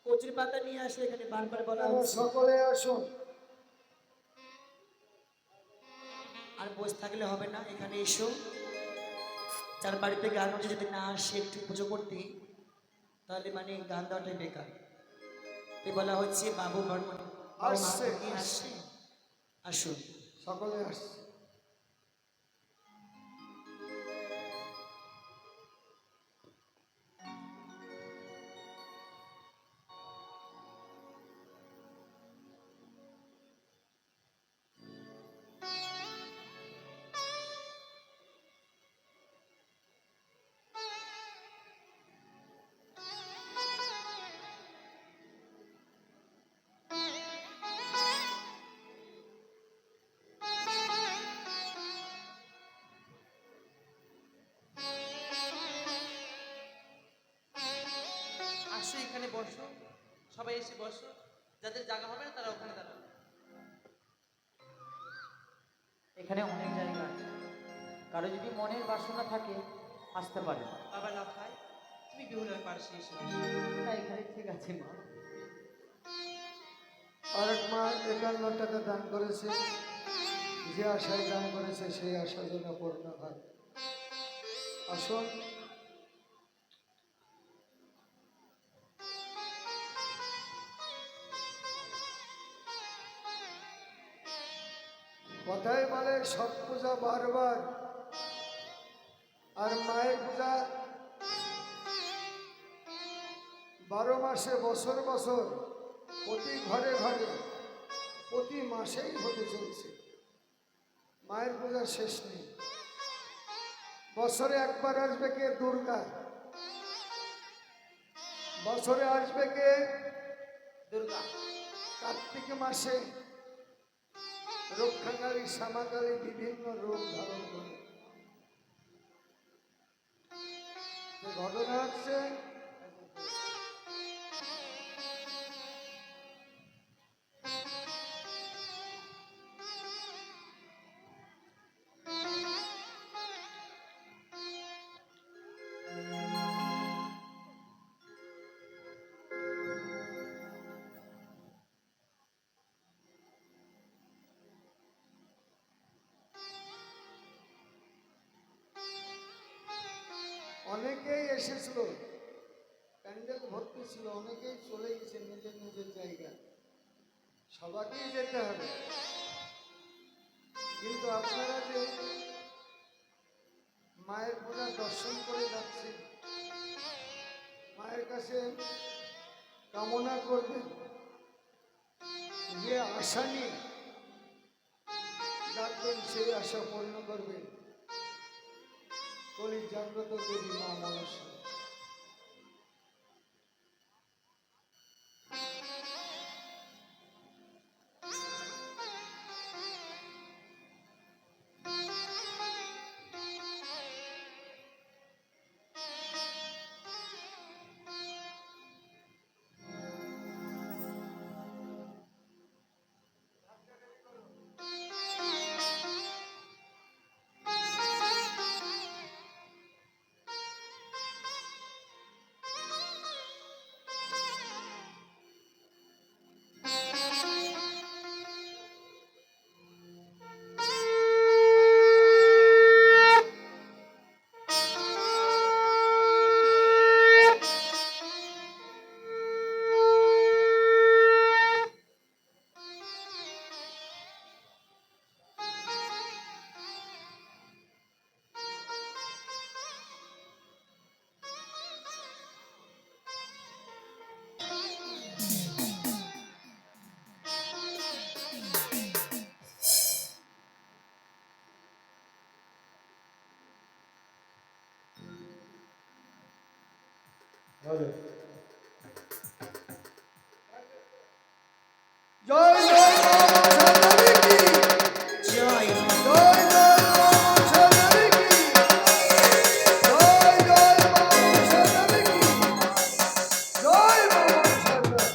কচুর পাতা নিয়ে আসে এখানে বারবার বলা হচ্ছে। সকলে আসুন। আর বসে থাকলে হবে না, এখানে এসো। যার বাড়িতে গান হচ্ছে যদি না আসে একটু পুজো করতে, তাহলে মানে গান দেওয়াটাই বেকার। এ বলা হচ্ছে বাবু বর্মন আসছে, নিয়ে আসছে, আসুন। সকলে আসছে। আসো এখানে বসো, সবাই এসে বসো। যাদের জায়গা হবে না তারা ওখানে দাঁড়াবে। এখানে অনেক জায়গা আছে, কারো যদি মনের বাসনা থাকে আসতে পারে। বাবা না খায়, তুমি বিহুলার পাশে এসে বসো। না, এখানে ঠিক আছে মা। আরেক মা 51 টাকা দান করেছে, যে আশায় দান করেছে সেই আশা যেন পূর্ণ হয়। আসুন। কথাই বলে সব পূজা বারবার, আর মায়ের পূজা 12 মাসে বছর বছর প্রতি ঘরে ঘরে প্রতি মাসেই হতে চলছে। মায়ের পূজার শেষ নেই। বছরে একবার আসবে কে? দুর্গা। বছরে আসবে কে? দুর্গা। কার্তিক মাসে রক্ষাকালী শ্যামাকালী বিভিন্ন রূপ ধারণ করে। ঘটনা হচ্ছে অনেকেই এসেছিল, প্যান্ডেল ভর্তি ছিল, অনেকেই চলে গেছে নিজের নিজের জায়গায়। সবাইকেই যেতে হবে, কিন্তু আপনারা যে মায়ের পূজা দর্শন করে যাচ্ছেন, মায়ের কাছে কামনা করবেন যে আশা নিয়ে ডাকবেন সেই আশা পূর্ণ করবেন। কলি জাগ্রত দেবী মা মনসা। জয় জয় মা মনসা দেবী কি জয় জয় জয় মা মনসা দেবী কি জয় জয় মা মনসা দেবী কি জয় মা মনসা দেবী।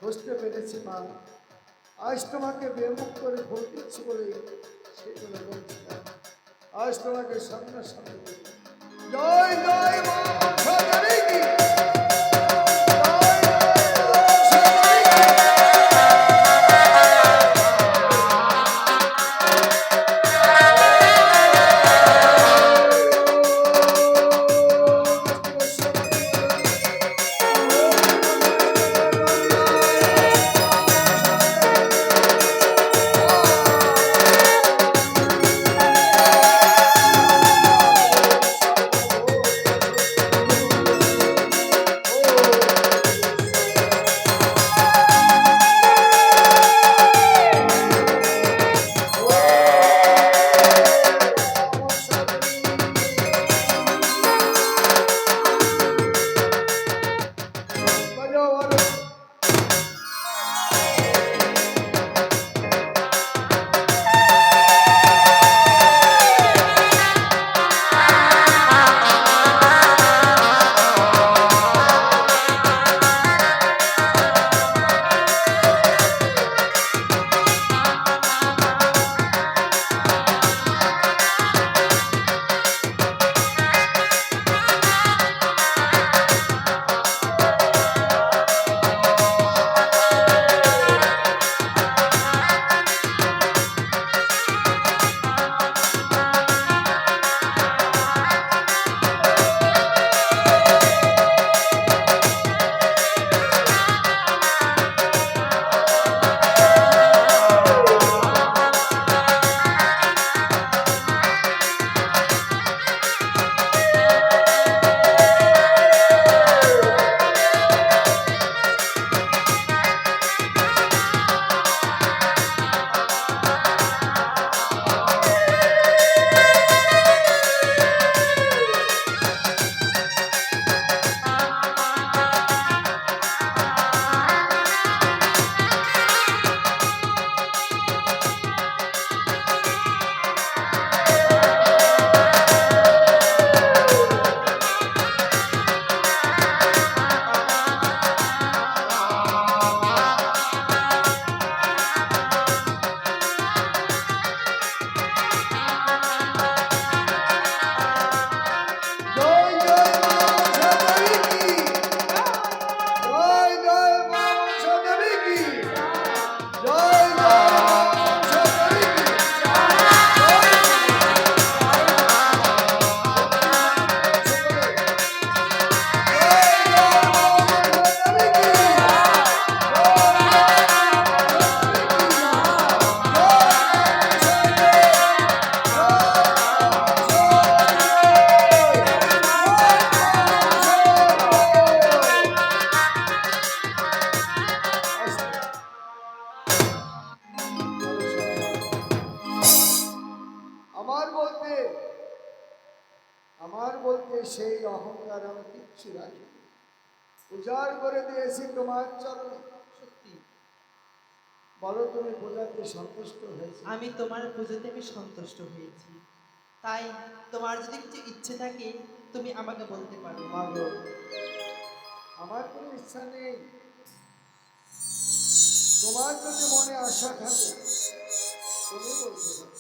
বুঝতে পেরেছি মা, আজ তোমাকে বেমুখ করে ভোট দিচ্ছি বলে সেগুলো বলছি না। আজ তোমাকে সামনাসামনি বলবো। জয় জয় মা মনসা দেবী কি, জয় জয় মা মনসা দেবী কি। জয় জয় মা মনসা দেবী কি, জয় জয় মা মনসা দেবী কি, জয় জয় মা মনসা দেবী কি, আমার বলতে আমার বলতে সেই অহংকার আমি কিচ্ছু রাখি, উজাড় করে দিয়েছি তোমার চরণে। সত্যি বলো তুমি পূজাতে সন্তুষ্ট হয়েছে? আমি তোমার পুজোতে আমি সন্তুষ্ট হয়েছি, তাই তোমার যদি কিছু ইচ্ছে থাকে তুমি আমাকে বলতে পারো। মাগো, আমার কোনো ইচ্ছা নেই, তোমার যদি মনে আশা থাকে তুমি বলতে পারো।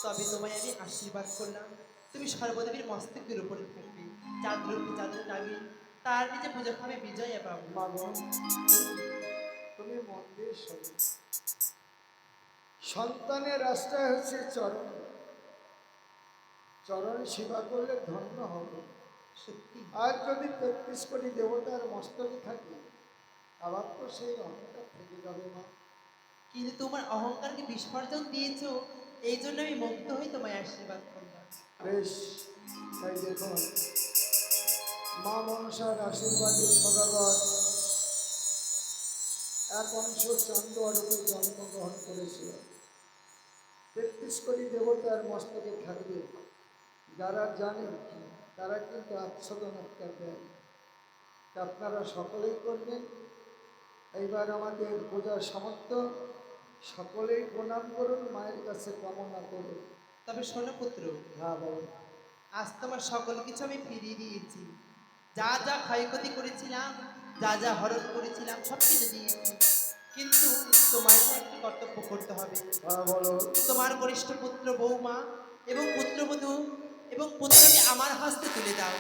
তবে তোমায় আমি আশীর্বাদ করলাম, তুমি সর্বদেবীর মস্তকের উপরে থাকবে, যার দ্রব্যে যাদের নামে তার নিজে পুজো খাবে বিজয় পাবো। মাগো, তুমি মন দিয়ে শোনো। সন্তানের আশ্রয় হচ্ছে চরণ, চরণ সেবা করলে ধন্য হবে। সত্যি আর যদি ৩৩ কোটি দেবতার মস্তকে থাকে আবার তো সেই অহংকার থেকে যাবে মা। কিন্তু তোমার অহংকারকে বিসর্জন দিয়েছো, এই জন্য আমি মুগ্ধ হয়ে তোমায় আশীর্বাদ করলাম। বেশ, তাই দেখুন মা মনসার আশীর্বাদে সদাগর এক অংশ চান্দোয়ারূপে জন্মগ্রহণ করেছিল। ৩৩ কোটি দেবতার মস্তকে থাকবে, যারা জানে তারা কিন্তু আচ্ছাদন একটা দেয়। তা আপনারা সকলেই করবেন। এইবার আমাদের পূজার সামর্থ্য, সকলেই প্রণাম করুন, মায়ের কাছে কামনা করুন। তবে শোনো পুত্র, হ্যাঁ বলুন। আজ তোমার সকল কিছু আমি ফিরিয়ে দিয়েছি। যা যা ক্ষয়ক্ষতি করেছিলাম যা যা হরণ করেছিলাম সব কিছু দিয়েছি, কিন্তু তোমার তো একটি কর্তব্য করতে হবে। হ্যাঁ বলো। তোমার কনিষ্ঠ পুত্র বৌমা এবং পুত্রবধূ এবং পুত্রকে আমার হস্তে তুলে দাও।